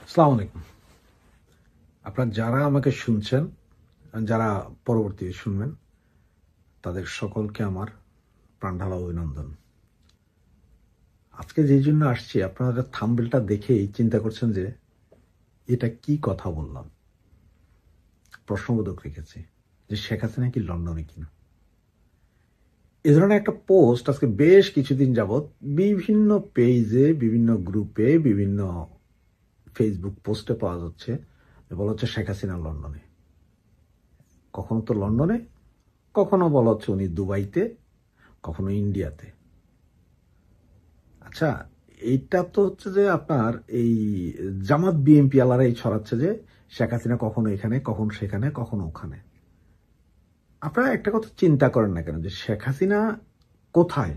আসসালামু আলাইকুম। আপনারা যারা আমাকে শুনছেন, যারা পরবর্তী শুনবেন, তাদের সকলকে আমার প্রাণঢালা অভিনন্দন। আজকে যে জন্য আসছি, আপনারা থাম্বনেলটা দেখেই চিন্তা করছেন যে এটা কি কথা বললাম। প্রশ্নবোধক রেখেছি যে শেখ হাসিনা কি লন্ডনে কিনা। এ ধরনের একটা পোস্ট আজকে বেশ কিছুদিন যাবৎ বিভিন্ন পেজে, বিভিন্ন গ্রুপে, বিভিন্ন ফেসবুক পোস্টে পাওয়া যাচ্ছে। বলা হচ্ছে শেখ হাসিনা লন্ডনে। কখনো তো লন্ডনে, কখনো বলা হচ্ছে উনি দুবাইতে, কখনো ইন্ডিয়াতে। আচ্ছা, এইটা তো হচ্ছে যে আপনার এই জামাত বিএনপি আলারাই ছড়াচ্ছে যে শেখ হাসিনা কখনো এখানে, কখন সেখানে, কখনো ওখানে। আপনারা একটা কথা চিন্তা করেন না কেন যে শেখ হাসিনা কোথায়,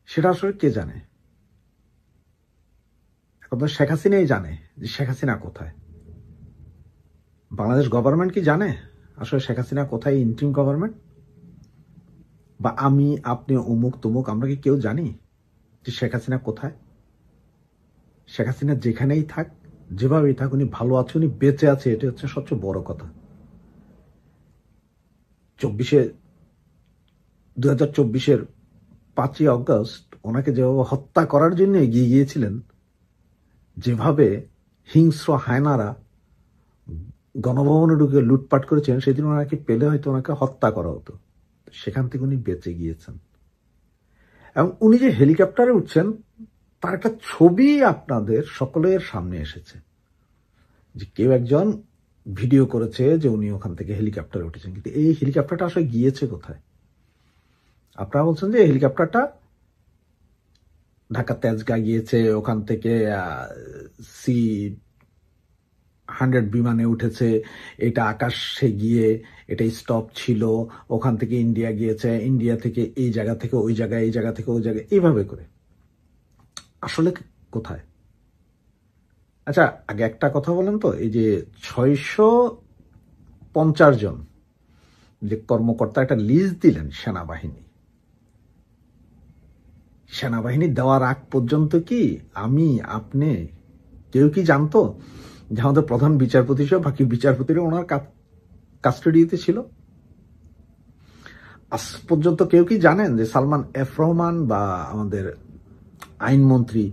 সেটা আসলে কে জানে? এখন তো শেখ হাসিনাই জানে যে শেখ হাসিনা কোথায়। বাংলাদেশ গভর্নমেন্ট কি জানে আসলে শেখ হাসিনা কোথায়? ইন্টারিম গভর্নমেন্ট বা আমি, আপনি, অমুক তমুক, আমরা কি কেউ জানি যে শেখ হাসিনা কোথায়? শেখ হাসিনা যেখানেই থাক, যেভাবেই থাক, উনি ভালো আছে, উনি বেঁচে আছে, এটা হচ্ছে সবচেয়ে বড় কথা। 2024-এর 5ই অগস্ট ওনাকে যেভাবে হত্যা করার জন্য এগিয়ে গিয়েছিলেন, যেভাবে হিংস্র হায়নারা গণভবনে ঢুকে লুটপাট করেছেন, সেদিন ওনাকে পেলে হয়তো ওনাকে হত্যা করা হতো। সেখান থেকে উনি বেঁচে গিয়েছেন। এবং উনি যে হেলিকপ্টারে উঠছেন তার একটা ছবি আপনাদের সকলের সামনে এসেছে, যে কেউ একজন ভিডিও করেছে যে উনি ওখান থেকে হেলিকপ্টারে উঠেছেন। কিন্তু এই হেলিকপ্টারটা আসলে গিয়েছে কোথায়? আপনারা বলছেন যে হেলিকপ্টারটা ঢাকা তেজগাঁ গিয়েছে, ওখান থেকে C-100 বিমানে উঠেছে, এটা আকাশে গিয়ে এটা স্টপ ছিল, ওখান থেকে ইন্ডিয়া গিয়েছে, ইন্ডিয়া থেকে এই জায়গা থেকে ওই জায়গায়, এই জায়গা থেকে ওই জায়গায়, এইভাবে করে। আসলে কোথায়? আচ্ছা, আগে একটা কথা বলেন তো, এই যে 650 জন যে কর্মকর্তা একটা লিস্ট দিলেন সেনাবাহিনী দেওয়ার আগ পর্যন্ত কি আমি, আপনি, কেউ কি জানতো যে আমাদের প্রধান বিচারপতি সহ বাকি বিচারপতিরা ওনার কাস্টডিতে ছিল? আজ পর্যন্ত কেউ কি জানেন যে সালমান এফ রহমান বা আমাদের আইনমন্ত্রী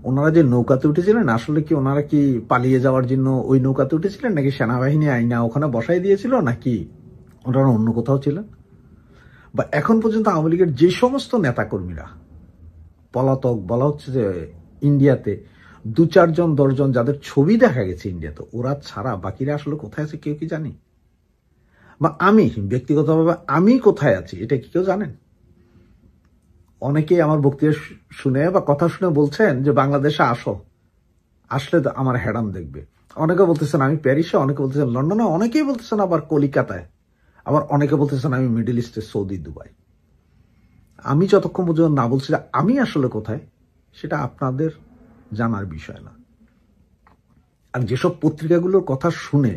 ওনারা যে নৌকাতে উঠেছিলেন, আসলে কি ওনারা কি পালিয়ে যাওয়ার জন্য ওই নৌকাতে উঠেছিলেন, নাকি সেনাবাহিনী আইনা ওখানে বসাই দিয়েছিল, নাকি ওনারা অন্য কোথাও ছিলেন? বা এখন পর্যন্ত আওয়ামী লীগের যে সমস্ত নেতাকর্মীরা পলাতক, বলা হচ্ছে যে ইন্ডিয়াতে 2-4 জন 10 জন যাদের ছবি দেখা গেছে ইন্ডিয়াতে, ওরা ছাড়া বাকিরা আসলে কোথায় আছে কেউ কি জানি? বা আমি ব্যক্তিগতভাবে আমি কোথায় আছি এটা কি কেউ জানেন? অনেকেই আমার বক্তৃতা শুনে বা কথা শুনে বলছেন যে বাংলাদেশে আসলে আমার হ্যাডাম দেখবে। অনেকে বলতেছেন আমি প্যারিসে, অনেকে বলতেছেন লন্ডনে, অনেকেই বলতেছেন আবার কলিকাতায়, আবার অনেকে বলতেছেন আমি মিডল ইস্টে, সৌদি, দুবাই। আমি যতক্ষণ পর্যন্ত না বলছি আমি আসলে কোথায়, সেটা আপনাদের জানার বিষয় না। আর যেসব পত্রিকাগুলোর কথা শুনে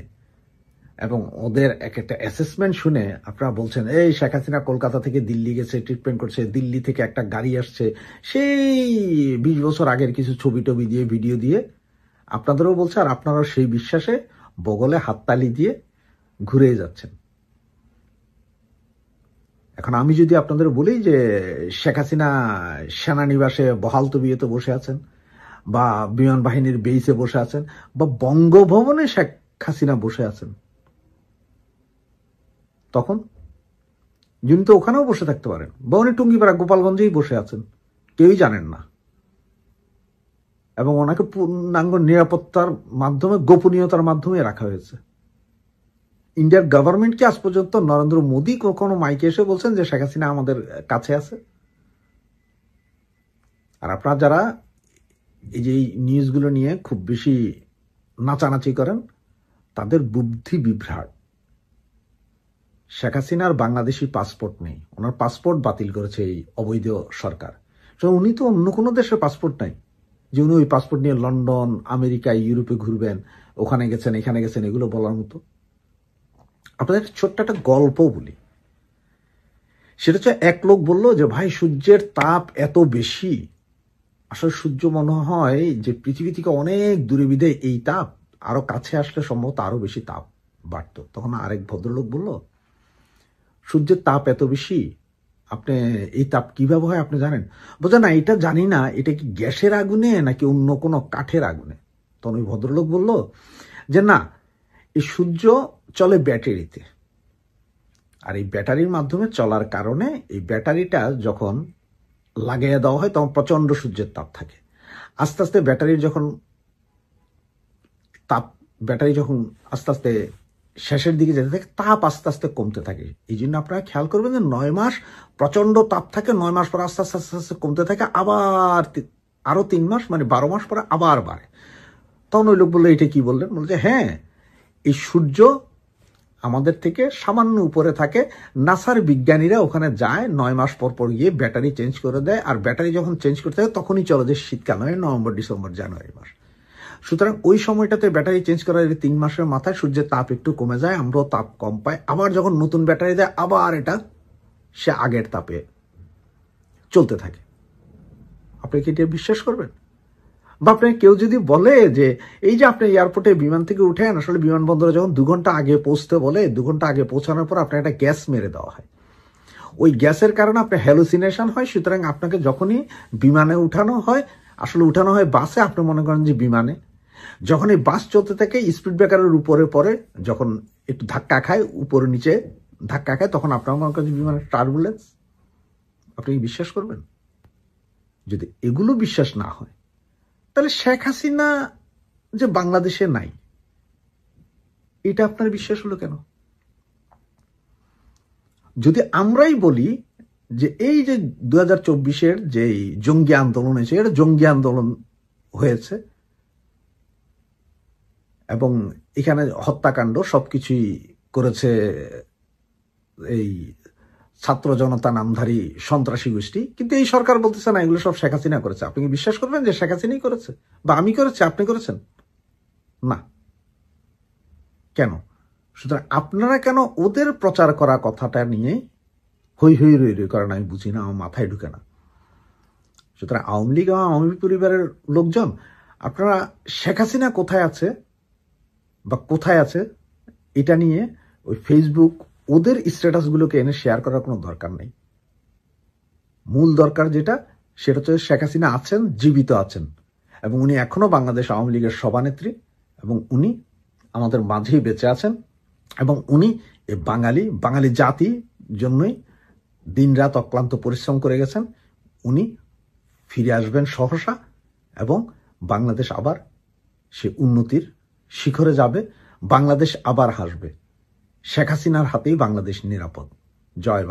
এবং ওদের এক একটা অ্যাসেসমেন্ট শুনে আপনারা বলছেন এই শেখ হাসিনা কলকাতা থেকে দিল্লি গেছে, ট্রিটমেন্ট করছে, দিল্লি থেকে একটা গাড়ি আসছে, সেই 20 বছর আগের কিছু ছবি টবি দিয়ে, ভিডিও দিয়ে আপনাদেরও বলছে, আর আপনারাও সেই বিশ্বাসে বগলে হাততালি দিয়ে ঘুরে যাচ্ছেন। এখন আমি যদি আপনাদের বলি যে শেখ হাসিনা সেনানিবাসে বহাল তবিয়তে বসে আছেন, বা বিমান বাহিনীর বেইসে বসে আছেন, বা বঙ্গভবনে শেখ হাসিনা বসে আছেন, তখন যিনি তো ওখানেও বসে থাকতে পারেন, বা উনি টুঙ্গিপাড়া গোপালগঞ্জেই বসে আছেন, কেউই জানেন না। এবং ওনাকে পূর্ণাঙ্গ নিরাপত্তার মাধ্যমে, গোপনীয়তার মাধ্যমে রাখা হয়েছে। ইন্ডিয়ার গভর্নমেন্ট কি আজ পর্যন্ত নরেন্দ্র মোদী কখনো মাইকে এসে বলছেন যে শেখ হাসিনা আমাদের কাছে আছে? আর আপনারা যারা এই যে নিউজগুলো নিয়ে খুব বেশি নাচানাচি করেন, তাদের বুদ্ধি বিভ্রাট। শেখ হাসিনার বাংলাদেশি পাসপোর্ট নেই, ওনার পাসপোর্ট বাতিল করেছে এই অবৈধ সরকার। উনি তো অন্য কোনো দেশের পাসপোর্ট নাই যে উনি ওই পাসপোর্ট নিয়ে লন্ডন, আমেরিকায়, ইউরোপে ঘুরবেন, ওখানে গেছেন, এখানে গেছেন, এগুলো বলার মতো। আপনাদের ছোট্ট একটা গল্প বলি। সেটা হচ্ছে, এক লোক বলল যে ভাই সূর্যের তাপ এত বেশি, আসলে সূর্য মনে হয় যে পৃথিবী থেকে অনেক দূরে বিদায় এই তাপ আরো কাছে আসলে সম্ভবত আরো বেশি তাপ বাড়তো। তখন আরেক ভদ্রলোক বলল, সূর্যের তাপ এত বেশি, আপনি এই তাপ কিভাবে হয় আপনি জানেন? বলছে না, এটা জানি না, এটা কি গ্যাসের আগুনে নাকি অন্য কোনো কাঠের আগুনে। তখন ওই ভদ্রলোক বলল যে না, এই সূর্য চলে ব্যাটারিতে, আর এই ব্যাটারির মাধ্যমে চলার কারণে এই ব্যাটারিটা যখন লাগিয়ে দেওয়া হয় তখন প্রচন্ড সূর্যের তাপ থাকে। আস্তে আস্তে ব্যাটারি যখন আস্তে আস্তে শেষের দিকে যেতে থাকে, তাপ আস্তে আস্তে কমতে থাকে। এই জন্য আপনারা খেয়াল করবেন যে 9 মাস প্রচন্ড তাপ থাকে, 9 মাস পরে আস্তে আস্তে আস্তে আস্তে কমতে থাকে, আবার আরো 3 মাস মানে 12 মাস পরে আবার বাড়ে। তখন ওই লোক বললো, এটা কি বললেন? বলছে হ্যাঁ, এই সূর্য আমাদের থেকে সামান্য উপরে থাকে, নাসার বিজ্ঞানীরা ওখানে যায়, 9 মাস পর পর গিয়ে ব্যাটারি চেঞ্জ করে দেয়, আর ব্যাটারি যখন চেঞ্জ করতে হয় তখনই চলে যে শীতকাল হয়, নভেম্বর, ডিসেম্বর, জানুয়ারি মাস। সুতরাং ওই সময়টাতে ব্যাটারি চেঞ্জ করার 3 মাসের মাথায় সূর্যের তাপ একটু কমে যায়, আমরাও তাপ কম পাই, আবার যখন নতুন ব্যাটারি দেয় আবার এটা সে আগের তাপে চলতে থাকে। আপনি কি এটা বিশ্বাস করবেন? বা আপনি কেউ যদি বলে যে এই যে আপনি এয়ারপোর্টে বিমান থেকে উঠেন, আসলে বিমানবন্দরে যখন 2 ঘন্টা আগে পৌঁছতে বলে, 2 ঘন্টা আগে পৌঁছানোর পর আপনার একটা গ্যাস মেরে দেওয়া হয়, ওই গ্যাসের কারণে আপনার হ্যালুসিনেশন হয়। সুতরাং আপনাকে যখনই বিমানে উঠানো হয়, আসলে উঠানো হয় বাসে, আপনি মনে করেন যে বিমানে, যখন এই বাস চলতে থাকে স্পিড ব্রেকারের উপরে পরে যখন একটু ধাক্কা খায়, উপরে নিচে ধাক্কা খায়, তখন আপনার মনে করেন যে বিমানের টার্বুলেন্স। আপনি কি বিশ্বাস করবেন? যদি এগুলো বিশ্বাস না হয়, তাহলে শেখ হাসিনা যে বাংলাদেশে নাই, এটা আপনার বিশ্বাস হলো কেন? যদি আমরাই বলি যে এই যে 2024-এর যে জঙ্গি আন্দোলন হয়েছে, এটা জঙ্গি আন্দোলন হয়েছে এবং এখানে হত্যাকাণ্ড সবকিছুই করেছে এই ছাত্র জনতা নামধারী সন্ত্রাসী গোষ্ঠী, কিন্তু এই সরকার বলতেছে না, এগুলো সব শেখ হাসিনা করেছে। আপনি কি বিশ্বাস করবেন যে শেখ হাসিনাই করেছে বা আমি করেছি, আপনি করেছেন? না। কেন? সুতরাং আপনারা কেন ওদের প্রচার করা কথাটা নিয়ে হই হই রই রই করেন, আমি বুঝি না, আমার মাথায় ঢুকে না। সুতরাং আওয়ামী লীগ এবং আওয়ামী পরিবারের লোকজন, আপনারা শেখ হাসিনা কোথায় আছে বা কোথায় আছে এটা নিয়ে ওই ফেসবুক ওদের স্ট্যাটাসগুলোকে এনে শেয়ার করার কোনো দরকার নেই। মূল দরকার যেটা, সেটা হচ্ছে শেখ হাসিনা আছেন, জীবিত আছেন, এবং উনি এখনো বাংলাদেশ আওয়ামী লীগের সভানেত্রী, এবং উনি আমাদের মাঝেই বেঁচে আছেন, এবং উনি এই বাঙালি জাতির জন্যই দিনরাত অক্লান্ত পরিশ্রম করে গেছেন। উনি ফিরে আসবেন সহসা, এবং বাংলাদেশ আবার সে উন্নতির শিখরে যাবে, বাংলাদেশ আবার হাসবে। শেখ হাসিনার হাতেই বাংলাদেশ নিরাপদ। জয়।